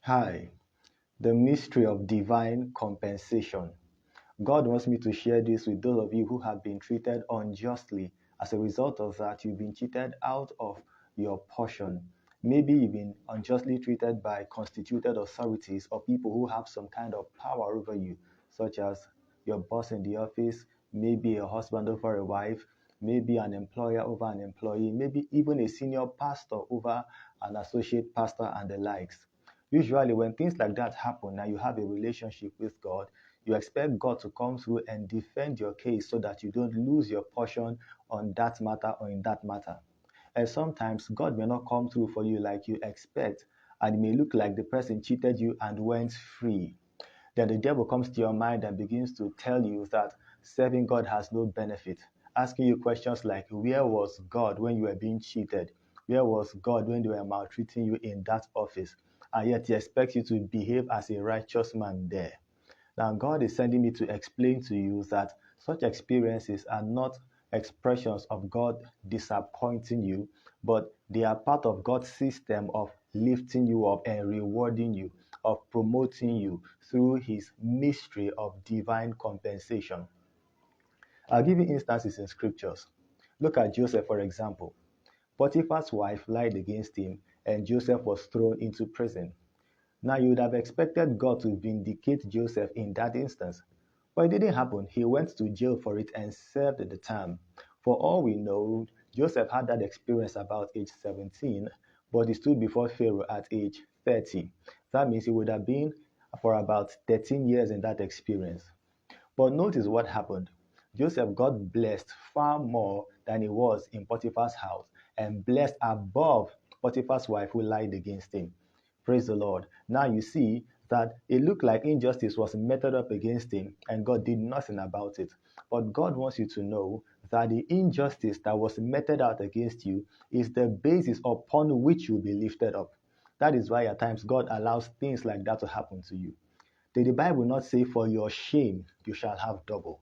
Hi, the mystery of divine compensation. God wants me to share this with those of you who have been treated unjustly. As a result of that, you've been cheated out of your portion. Maybe you've been unjustly treated by constituted authorities or people who have some kind of power over you, such as your boss in the office, maybe a husband over a wife, maybe an employer over an employee, maybe even a senior pastor over an associate pastor and the likes. Usually, when things like that happen and you have a relationship with God, you expect God to come through and defend your case so that you don't lose your portion on that matter or in that matter. And sometimes God may not come through for you like you expect, and it may look like the person cheated you and went free. Then the devil comes to your mind and begins to tell you that serving God has no benefit, asking you questions like, where was God when you were being cheated? Where was God when they were maltreating you in that office? And yet he expects you to behave as a righteous man there. Now, God is sending me to explain to you that such experiences are not expressions of God disappointing you, but they are part of God's system of lifting you up and rewarding you, of promoting you through his mystery of divine compensation. I'll give you instances in scriptures. Look at Joseph, for example. Potiphar's wife lied against him, and Joseph was thrown into prison. Now, you would have expected God to vindicate Joseph in that instance. But it didn't happen. He went to jail for it and served the term. For all we know, Joseph had that experience about age 17, but he stood before Pharaoh at age 30. That means he would have been for about 13 years in that experience. But notice what happened. Joseph got blessed far more than he was in Potiphar's house, and blessed above Potiphar's wife who lied against him. Praise the Lord. Now you see that it looked like injustice was meted up against him, and God did nothing about it. But God wants you to know that the injustice that was meted out against you is the basis upon which you'll be lifted up. That is why at times God allows things like that to happen to you. Did the Bible not say, for your shame you shall have double?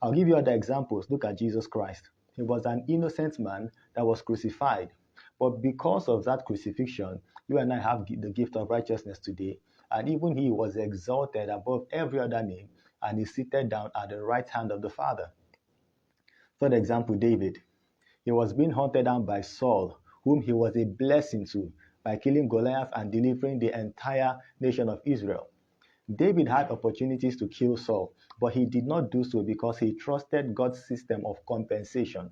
I'll give you other examples. Look at Jesus Christ. He was an innocent man that was crucified. But because of that crucifixion, you and I have the gift of righteousness today. And even he was exalted above every other name, and he seated down at the right hand of the Father. For example, David. He was being hunted down by Saul, whom he was a blessing to, by killing Goliath and delivering the entire nation of Israel. David had opportunities to kill Saul, but he did not do so because he trusted God's system of compensation.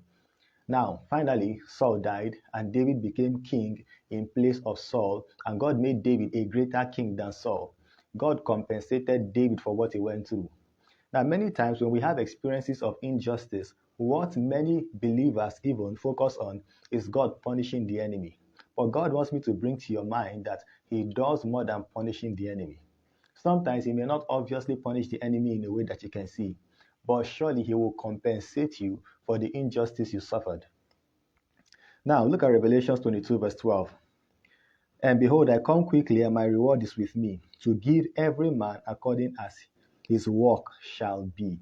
Now, finally, Saul died, and David became king in place of Saul, and God made David a greater king than Saul. God compensated David for what he went through. Now, many times when we have experiences of injustice, what many believers even focus on is God punishing the enemy. But God wants me to bring to your mind that he does more than punishing the enemy. Sometimes he may not obviously punish the enemy in a way that you can see, but surely he will compensate you for the injustice you suffered. Now, look at Revelation 22, verse 12. And behold, I come quickly, and my reward is with me, to give every man according as his work shall be.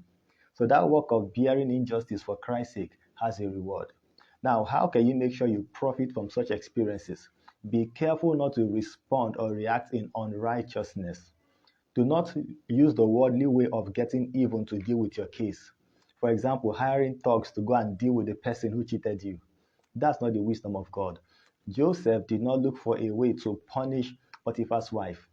So that work of bearing injustice for Christ's sake has a reward. Now, how can you make sure you profit from such experiences? Be careful not to respond or react in unrighteousness. Do not use the worldly way of getting even to deal with your case. For example, hiring thugs to go and deal with the person who cheated you. That's not the wisdom of God. Joseph did not look for a way to punish Potiphar's wife.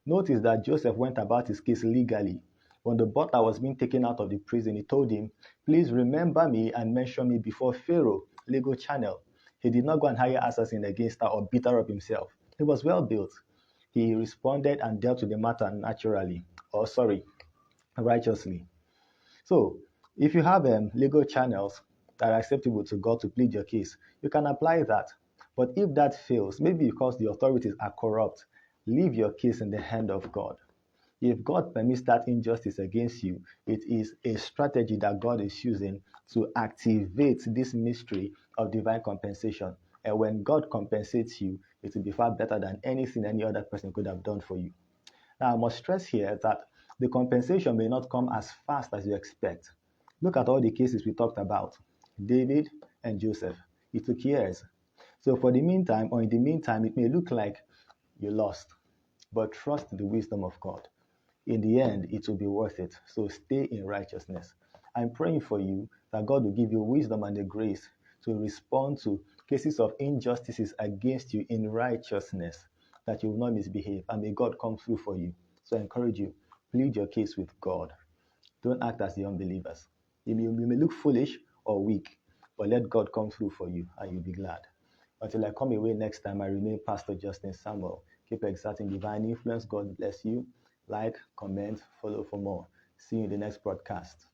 Notice that Joseph went about his case legally. When the butler was being taken out of the prison, he told him, please remember me and mention me before Pharaoh, legal channel. He did not go and hire assassin against her or beat her up himself. He was well built. He responded and dealt with the matter naturally, righteously. So, if you have legal channels that are acceptable to God to plead your case, you can apply that. But if that fails, maybe because the authorities are corrupt, leave your case in the hand of God. If God permits that injustice against you, it is a strategy that God is using to activate this mystery of divine compensation. And when God compensates you, it will be far better than anything any other person could have done for you. Now, I must stress here that the compensation may not come as fast as you expect. Look at all the cases we talked about. David and Joseph. It took years. So in the meantime, it may look like you lost. but trust the wisdom of God. In the end, it will be worth it. So stay in righteousness. I'm praying for you that God will give you wisdom and the grace to respond to cases of injustices against you in righteousness, that you will not misbehave, and may God come through for you. So I encourage you, plead your case with God. Don't act as the unbelievers. You may look foolish or weak, but let God come through for you, and you'll be glad. Until I come away next time, I remain Pastor Justin Samuel. Keep exerting divine influence. God bless you. Like, comment, follow for more. See you in the next broadcast.